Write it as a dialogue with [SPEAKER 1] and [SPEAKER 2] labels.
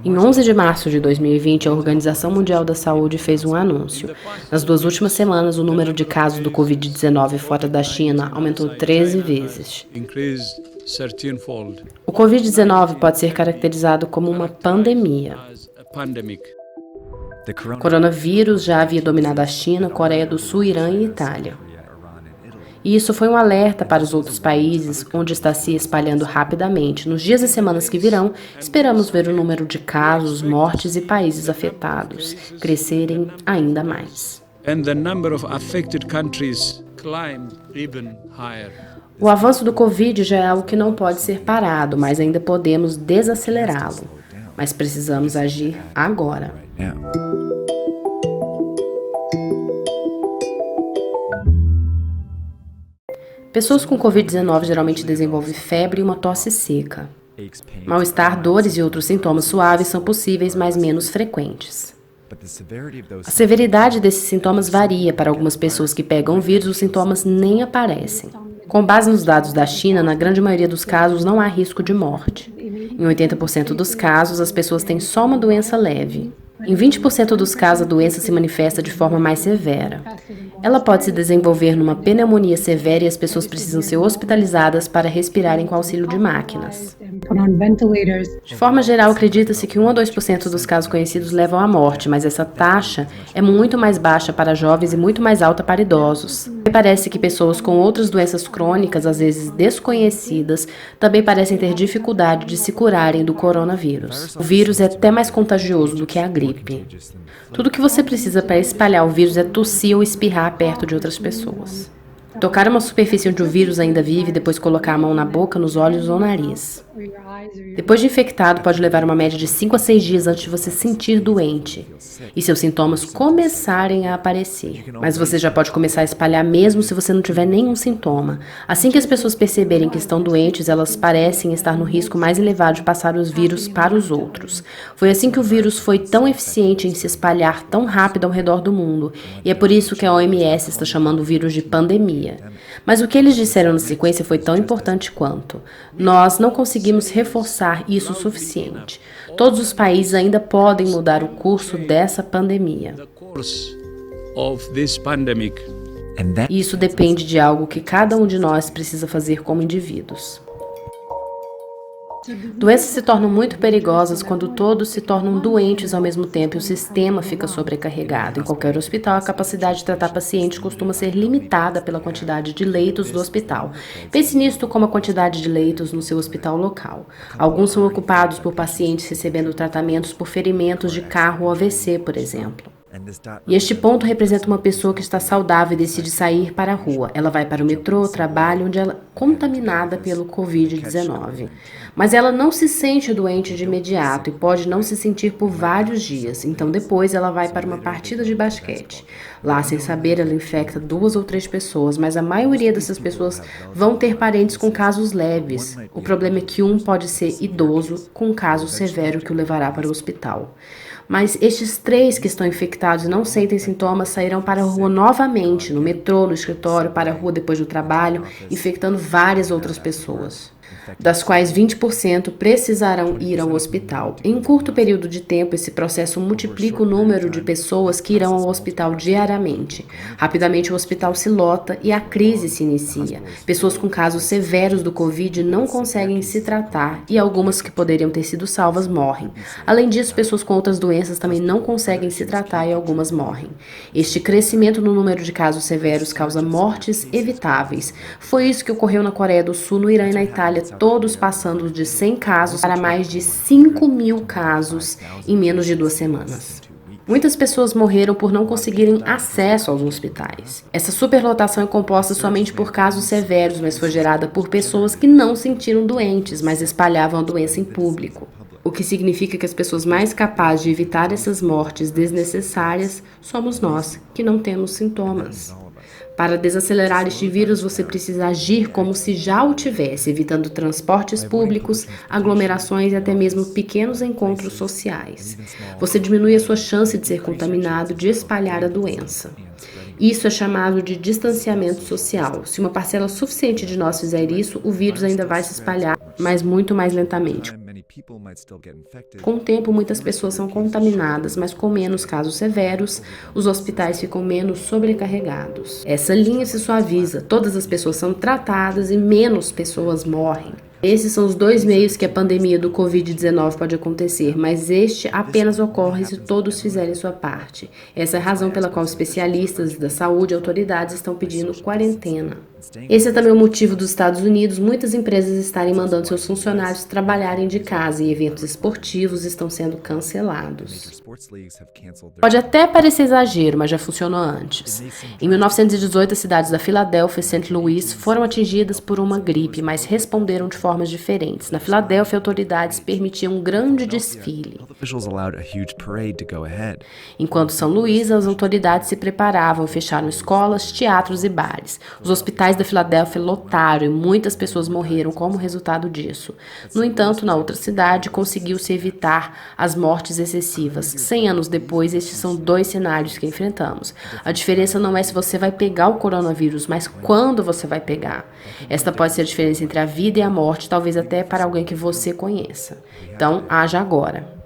[SPEAKER 1] Em 11 de março de 2020, a Organização Mundial da Saúde fez um anúncio. Nas 2 últimas semanas, o número de casos do Covid-19 fora da China aumentou 13 vezes. O Covid-19 pode ser caracterizado como uma pandemia. O coronavírus já havia dominado a China, Coreia do Sul, Irã e Itália. E isso foi um alerta para os outros países, onde está se espalhando rapidamente. Nos dias e semanas que virão, esperamos ver o número de casos, mortes e países afetados crescerem ainda mais. O avanço do Covid já é algo que não pode ser parado, mas ainda podemos desacelerá-lo. Mas precisamos agir agora. Pessoas com Covid-19 geralmente desenvolvem febre e uma tosse seca. Mal-estar, dores e outros sintomas suaves são possíveis, mas menos frequentes. A severidade desses sintomas varia. Para algumas pessoas que pegam o vírus, os sintomas nem aparecem. Com base nos dados da China, na grande maioria dos casos não há risco de morte. Em 80% dos casos, as pessoas têm só uma doença leve. Em 20% dos casos, a doença se manifesta de forma mais severa. Ela pode se desenvolver numa pneumonia severa e as pessoas precisam ser hospitalizadas para respirarem com auxílio de máquinas. De forma geral, acredita-se que 1 a 2% dos casos conhecidos levam à morte, mas essa taxa é muito mais baixa para jovens e muito mais alta para idosos. Parece que pessoas com outras doenças crônicas, às vezes desconhecidas, também parecem ter dificuldade de se curarem do coronavírus. O vírus é até mais contagioso do que a gripe. Tudo o que você precisa para espalhar o vírus é tossir ou espirrar perto de outras pessoas. Tocar uma superfície onde o vírus ainda vive e depois colocar a mão na boca, nos olhos ou nariz. Depois de infectado, pode levar uma média de 5 a 6 dias antes de você se sentir doente e seus sintomas começarem a aparecer. Mas você já pode começar a espalhar mesmo se você não tiver nenhum sintoma. Assim que as pessoas perceberem que estão doentes, elas parecem estar no risco mais elevado de passar os vírus para os outros. Foi assim que o vírus foi tão eficiente em se espalhar tão rápido ao redor do mundo, e é por isso que a OMS está chamando o vírus de pandemia. Mas o que eles disseram na sequência foi tão importante quanto. Nós não conseguimos reforçar isso o suficiente. Todos os países ainda podem mudar o curso dessa pandemia. E isso depende de algo que cada um de nós precisa fazer como indivíduos. Doenças se tornam muito perigosas quando todos se tornam doentes ao mesmo tempo e o sistema fica sobrecarregado. Em qualquer hospital, a capacidade de tratar pacientes costuma ser limitada pela quantidade de leitos do hospital. Pense nisto como a quantidade de leitos no seu hospital local. Alguns são ocupados por pacientes recebendo tratamentos por ferimentos de carro ou AVC, por exemplo. E este ponto representa uma pessoa que está saudável e decide sair para a rua. Ela vai para o metrô, trabalho, onde ela é contaminada pelo Covid-19. Mas ela não se sente doente de imediato e pode não se sentir por vários dias. Então depois ela vai para uma partida de basquete. Lá, sem saber, ela infecta 2 ou 3 pessoas, mas a maioria dessas pessoas vão ter parentes com casos leves. O problema é que um pode ser idoso com um caso severo que o levará para o hospital. Mas estes 3 que estão infectados e não sentem sintomas sairão para a rua novamente, no metrô, no escritório, para a rua depois do trabalho, infectando várias outras pessoas, das quais 20% precisarão ir ao hospital. Em um curto período de tempo, esse processo multiplica o número de pessoas que irão ao hospital diariamente. Rapidamente o hospital se lota e a crise se inicia. Pessoas com casos severos do Covid não conseguem se tratar e algumas que poderiam ter sido salvas morrem. Além disso, pessoas com outras doenças também não conseguem se tratar e algumas morrem. Este crescimento no número de casos severos causa mortes evitáveis. Foi isso que ocorreu na Coreia do Sul, no Irã e na Itália, todos passando de 100 casos para mais de 5.000 casos em menos de 2 semanas. Muitas pessoas morreram por não conseguirem acesso aos hospitais. Essa superlotação é composta somente por casos severos, mas foi gerada por pessoas que não se sentiram doentes, mas espalhavam a doença em público. O que significa que as pessoas mais capazes de evitar essas mortes desnecessárias somos nós, que não temos sintomas. Para desacelerar este vírus, você precisa agir como se já o tivesse, evitando transportes públicos, aglomerações e até mesmo pequenos encontros sociais. Você diminui a sua chance de ser contaminado, de espalhar a doença. Isso é chamado de distanciamento social. Se uma parcela suficiente de nós fizer isso, o vírus ainda vai se espalhar, mas muito mais lentamente. Com o tempo, muitas pessoas são contaminadas, mas com menos casos severos, os hospitais ficam menos sobrecarregados. Essa linha se suaviza, todas as pessoas são tratadas e menos pessoas morrem. Esses são os dois meios que a pandemia do Covid-19 pode acontecer, mas este apenas ocorre se todos fizerem sua parte. Essa é a razão pela qual especialistas da saúde e autoridades estão pedindo quarentena. Esse é também o motivo dos Estados Unidos muitas empresas estarem mandando seus funcionários trabalharem de casa e eventos esportivos estão sendo cancelados. Pode até parecer exagero, mas já funcionou antes. Em 1918, as cidades da Filadélfia e St. Louis foram atingidas por uma gripe, mas responderam de formas diferentes. Na Filadélfia, autoridades permitiam um grande desfile. Enquanto São Luís, as autoridades se preparavam e fecharam escolas, teatros e bares. Os hospitais da Filadélfia lotaram e muitas pessoas morreram como resultado disso. No entanto, na outra cidade, conseguiu-se evitar as mortes excessivas. 100 anos depois, estes são dois cenários que enfrentamos. A diferença não é se você vai pegar o coronavírus, mas quando você vai pegar. Esta pode ser a diferença entre a vida e a morte, talvez até para alguém que você conheça. Então, haja agora.